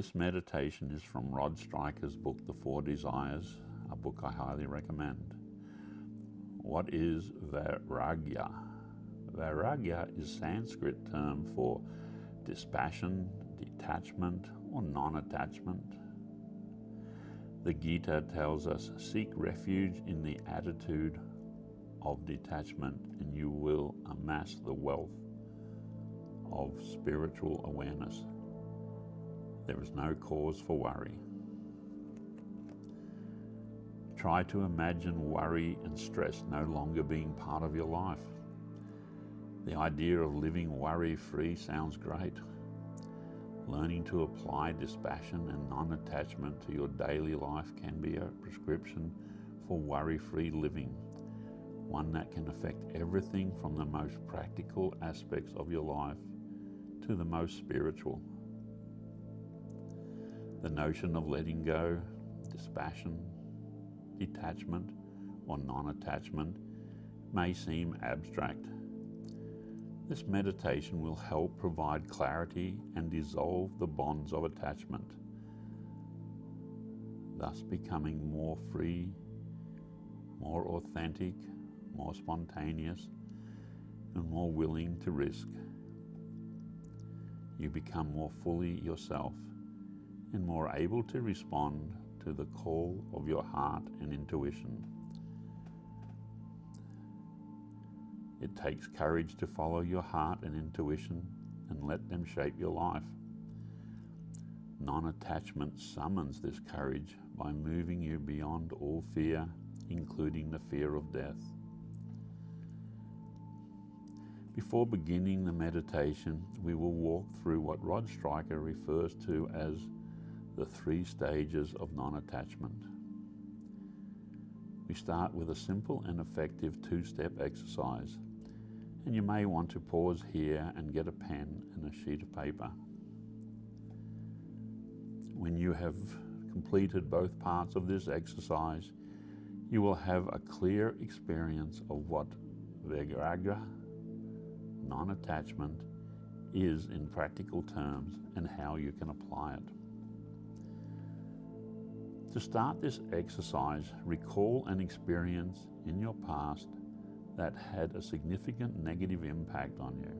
This meditation is from Rod Stryker's book, The Four Desires, a book I highly recommend. What is Vairagya? Vairagya is a Sanskrit term for dispassion, detachment, or non-attachment. The Gita tells us, seek refuge in the attitude of detachment and you will amass the wealth of spiritual awareness. There is no cause for worry. Try to imagine worry and stress no longer being part of your life. The idea of living worry-free sounds great. Learning to apply dispassion and non-attachment to your daily life can be a prescription for worry-free living, one that can affect everything from the most practical aspects of your life to the most spiritual. The notion of letting go, dispassion, detachment, or non-attachment may seem abstract. This meditation will help provide clarity and dissolve the bonds of attachment, thus becoming more free, more authentic, more spontaneous, and more willing to risk. You become more fully yourself and more able to respond to the call of your heart and intuition. It takes courage to follow your heart and intuition and let them shape your life. Non-attachment summons this courage by moving you beyond all fear, including the fear of death. Before beginning the meditation, we will walk through what Rod Stryker refers to as the 3 stages of non-attachment. We start with a simple and effective 2-step exercise, and you may want to pause here and get a pen and a sheet of paper. When you have completed both parts of this exercise, you will have a clear experience of what Vairagya, non-attachment, is in practical terms and how you can apply it. To start this exercise, recall an experience in your past that had a significant negative impact on you.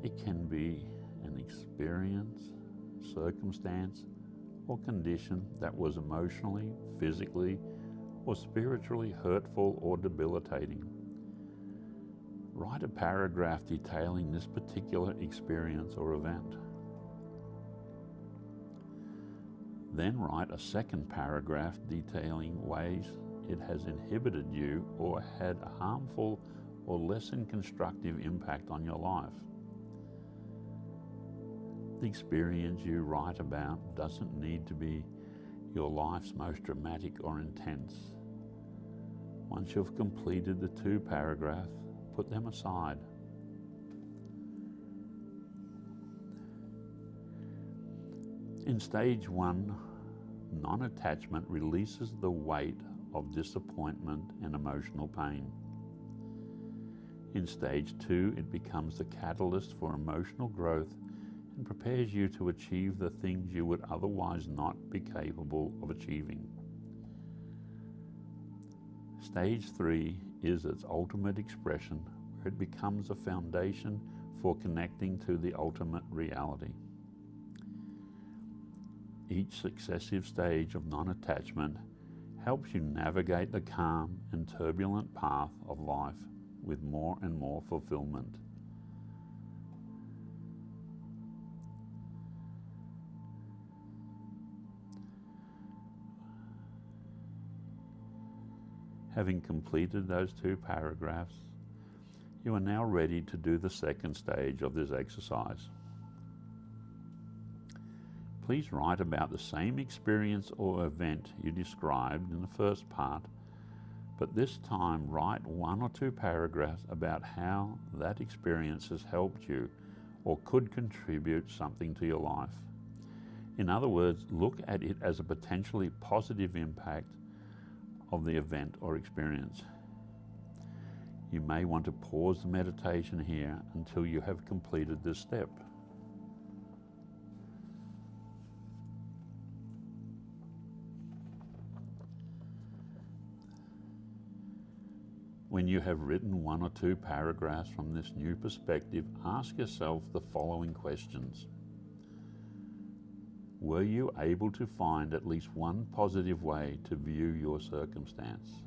It can be an experience, circumstance, or condition that was emotionally, physically, or spiritually hurtful or debilitating. Write a paragraph detailing this particular experience or event. Then write a second paragraph detailing ways it has inhibited you or had a harmful or less than constructive impact on your life. The experience you write about doesn't need to be your life's most dramatic or intense. Once you've completed the 2 paragraphs, put them aside. In stage 1, non-attachment releases the weight of disappointment and emotional pain. In stage 2, it becomes the catalyst for emotional growth and prepares you to achieve the things you would otherwise not be capable of achieving. Stage 3 is its ultimate expression, where it becomes a foundation for connecting to the ultimate reality. Each successive stage of non-attachment helps you navigate the calm and turbulent path of life with more and more fulfillment. Having completed those 2 paragraphs, you are now ready to do the second stage of this exercise. Please write about the same experience or event you described in the first part, but this time write 1 or 2 paragraphs about how that experience has helped you or could contribute something to your life. In other words, look at it as a potentially positive impact of the event or experience. You may want to pause the meditation here until you have completed this step. When you have written 1 or 2 paragraphs from this new perspective, ask yourself the following questions. Were you able to find at least one positive way to view your circumstance?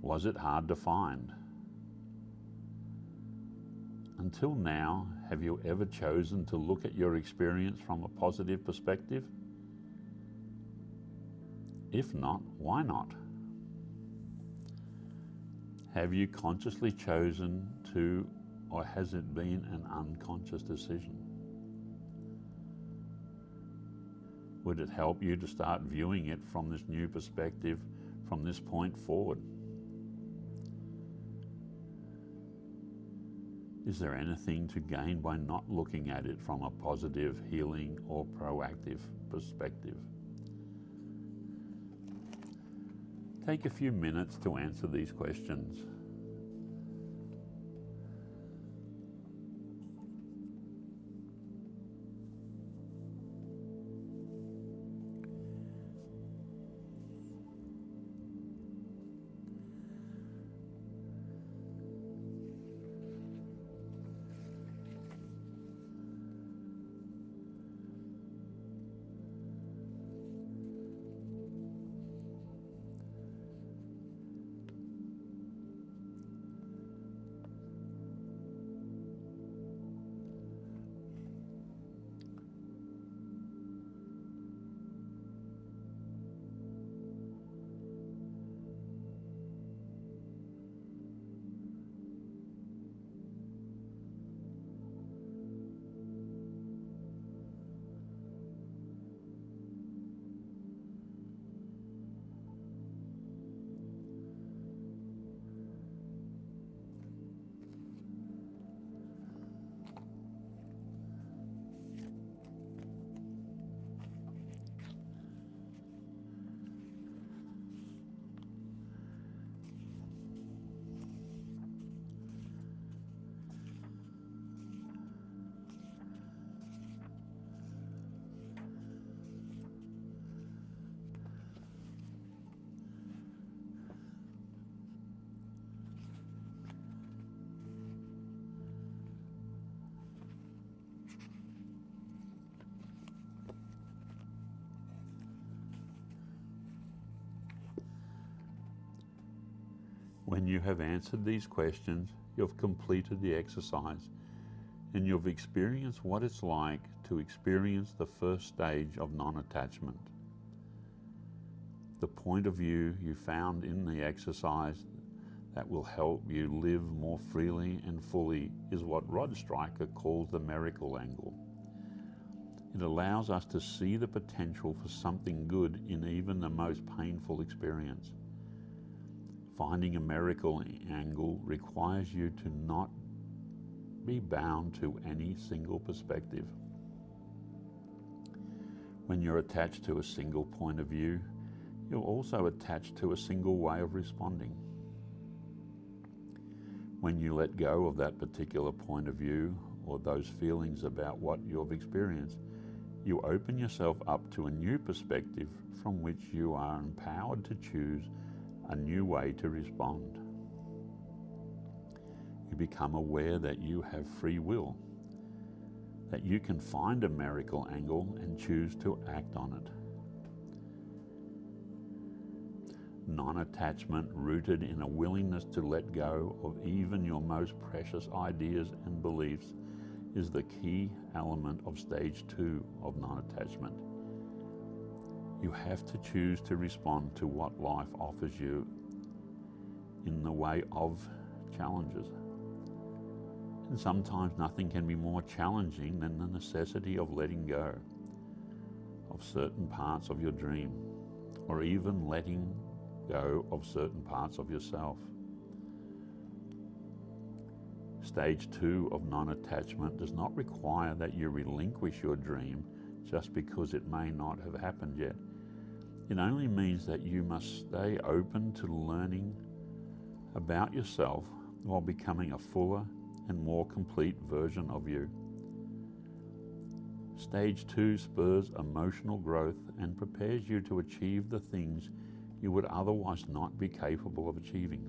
Was it hard to find? Until now, have you ever chosen to look at your experience from a positive perspective? If not, why not? Have you consciously chosen to, or has it been an unconscious decision? Would it help you to start viewing it from this new perspective from this point forward? Is there anything to gain by not looking at it from a positive, healing, or proactive perspective? Take a few minutes to answer these questions. When you have answered these questions, you've completed the exercise and you've experienced what it's like to experience the first stage of non-attachment. The point of view you found in the exercise that will help you live more freely and fully is what Rod Stryker calls the miracle angle. It allows us to see the potential for something good in even the most painful experience. Finding a miracle angle requires you to not be bound to any single perspective. When you're attached to a single point of view, you're also attached to a single way of responding. When you let go of that particular point of view or those feelings about what you've experienced, you open yourself up to a new perspective from which you are empowered to choose a new way to respond. You become aware that you have free will, that you can find a miracle angle and choose to act on it. Non-attachment rooted in a willingness to let go of even your most precious ideas and beliefs is the key element of stage 2 of non-attachment. You have to choose to respond to what life offers you in the way of challenges. And sometimes nothing can be more challenging than the necessity of letting go of certain parts of your dream, or even letting go of certain parts of yourself. Stage 2 of non-attachment does not require that you relinquish your dream just because it may not have happened yet. It only means that you must stay open to learning about yourself while becoming a fuller and more complete version of you. Stage 2 spurs emotional growth and prepares you to achieve the things you would otherwise not be capable of achieving.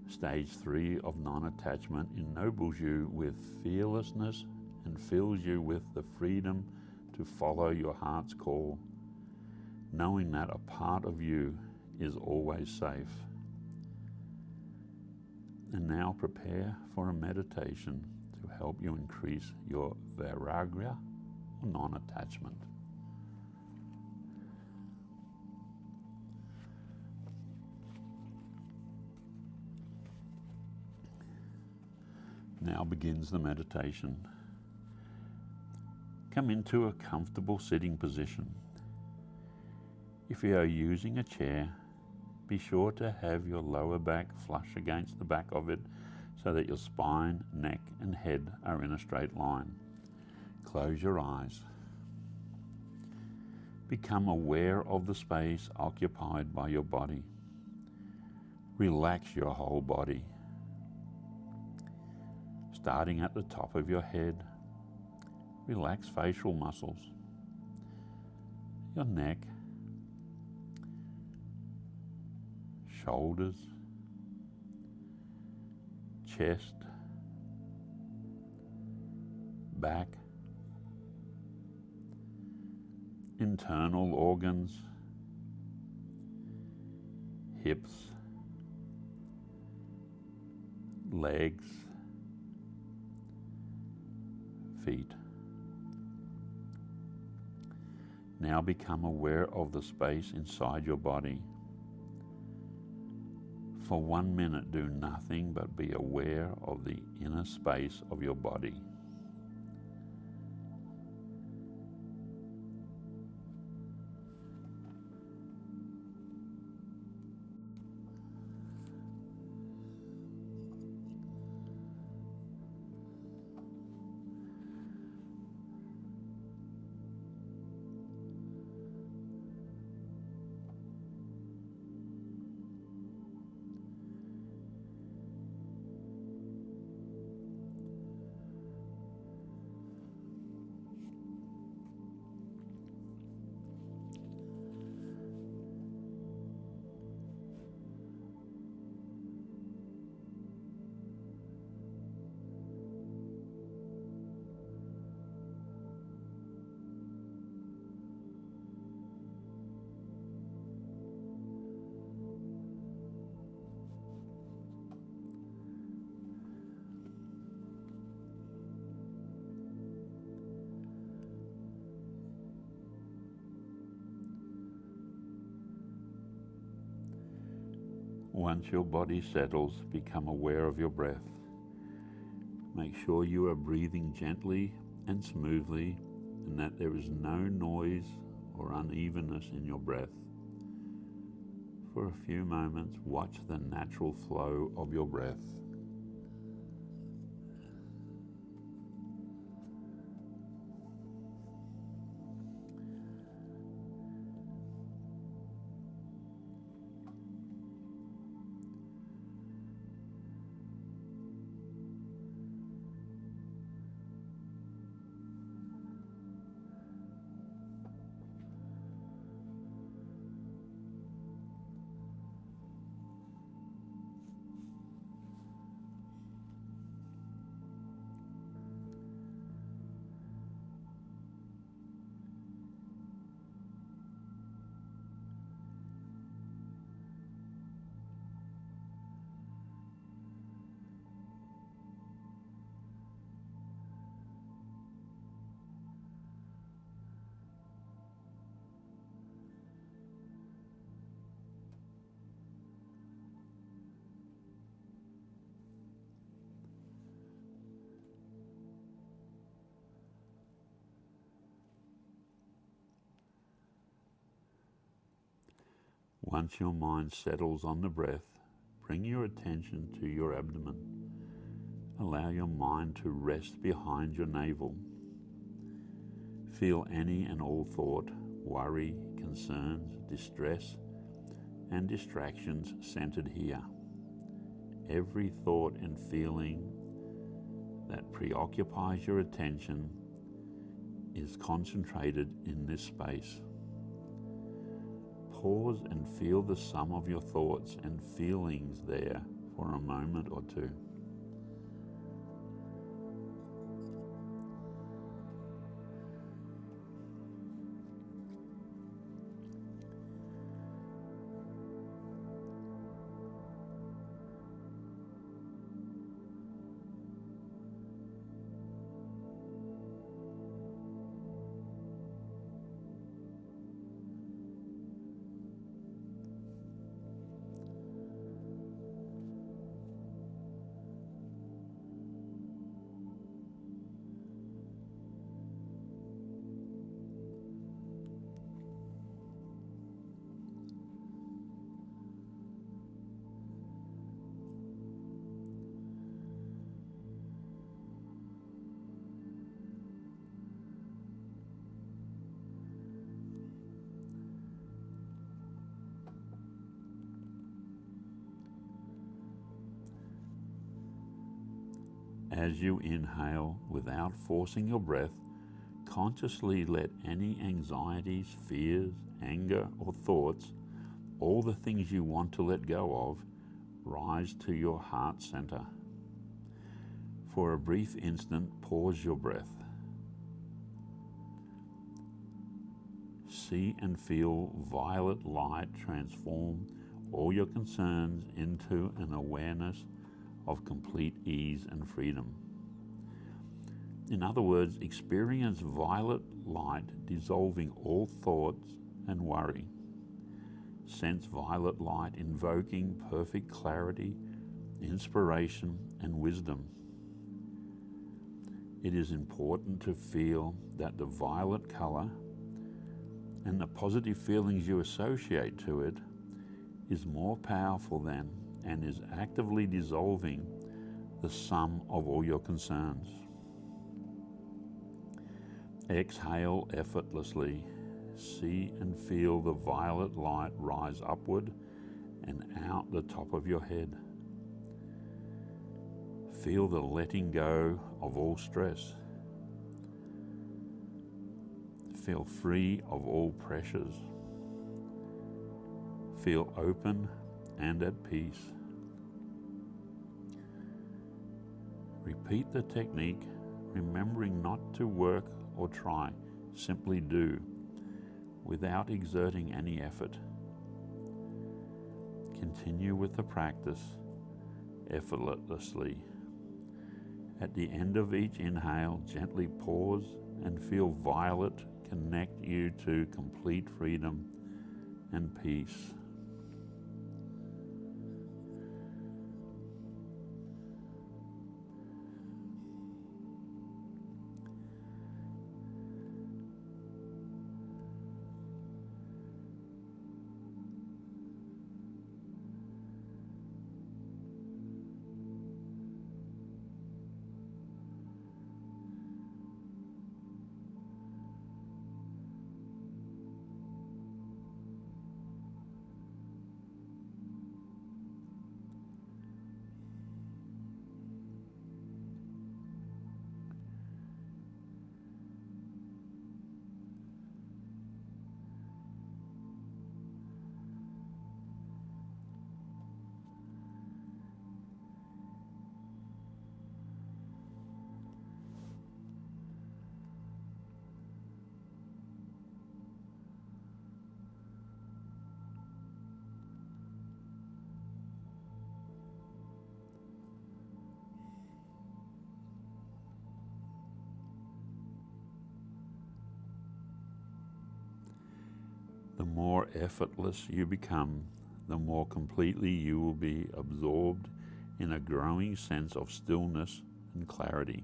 Stage 3 of non-attachment ennobles you with fearlessness and fills you with the freedom to follow your heart's call, knowing that a part of you is always safe. And now prepare for a meditation to help you increase your Vairagya, or non-attachment. Now begins the meditation. Come into a comfortable sitting position. If you are using a chair, be sure to have your lower back flush against the back of it so that your spine, neck, and head are in a straight line. Close your eyes. Become aware of the space occupied by your body. Relax your whole body. Starting at the top of your head, relax facial muscles, your neck, shoulders, chest, back, internal organs, hips, legs, feet. Now become aware of the space inside your body. For 1 minute, do nothing but be aware of the inner space of your body. Once your body settles, become aware of your breath. Make sure you are breathing gently and smoothly and that there is no noise or unevenness in your breath. For a few moments, watch the natural flow of your breath. Once your mind settles on the breath, bring your attention to your abdomen. Allow your mind to rest behind your navel. Feel any and all thought, worry, concerns, distress, and distractions centered here. Every thought and feeling that preoccupies your attention is concentrated in this space. Pause and feel the sum of your thoughts and feelings there for a moment or two. As you inhale, without forcing your breath, consciously let any anxieties, fears, anger, or thoughts, all the things you want to let go of, rise to your heart center. For a brief instant, pause your breath. See and feel violet light transform all your concerns into an awareness of complete ease and freedom. In other words, experience violet light dissolving all thoughts and worry. Sense violet light invoking perfect clarity, inspiration, and wisdom. It is important to feel that the violet color and the positive feelings you associate to it is more powerful than and is actively dissolving the sum of all your concerns. Exhale effortlessly. See and feel the violet light rise upward and out the top of your head. Feel the letting go of all stress. Feel free of all pressures. Feel open and at peace. Repeat the technique, remembering not to work or try, simply do, without exerting any effort. Continue with the practice effortlessly. At the end of each inhale, gently pause and feel violet connect you to complete freedom and peace. The more effortless you become, the more completely you will be absorbed in a growing sense of stillness and clarity.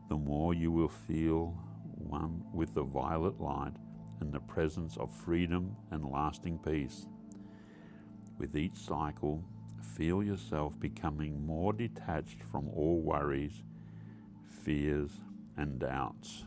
The more you will feel one with the violet light and the presence of freedom and lasting peace. With each cycle, feel yourself becoming more detached from all worries, fears, and doubts.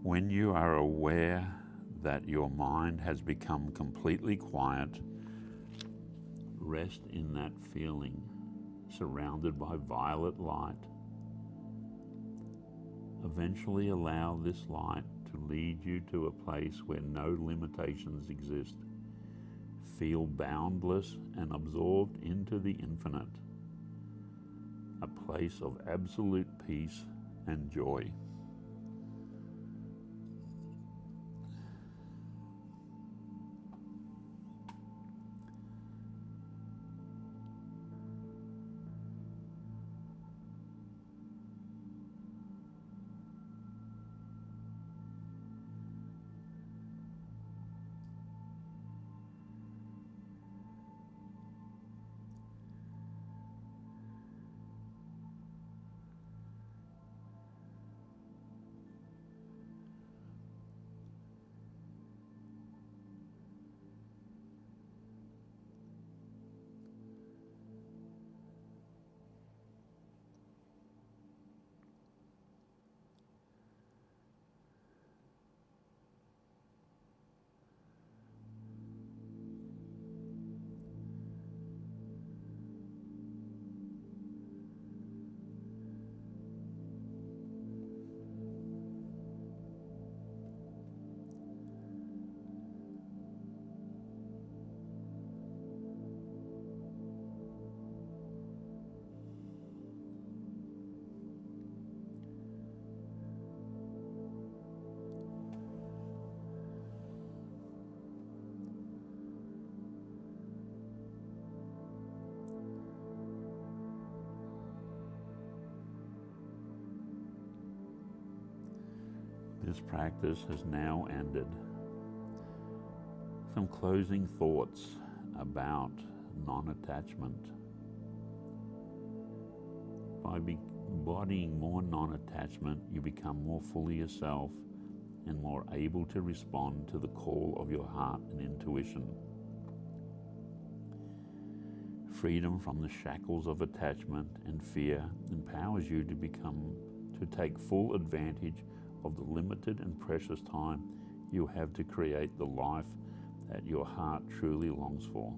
When you are aware that your mind has become completely quiet, rest in that feeling, surrounded by violet light. Eventually allow this light to lead you to a place where no limitations exist. Feel boundless and absorbed into the infinite, a place of absolute peace and joy. This practice has now ended. Some closing thoughts about non-attachment. By embodying more non-attachment, you become more fully yourself and more able to respond to the call of your heart and intuition. Freedom from the shackles of attachment and fear empowers you to take full advantage of the limited and precious time you have to create the life that your heart truly longs for.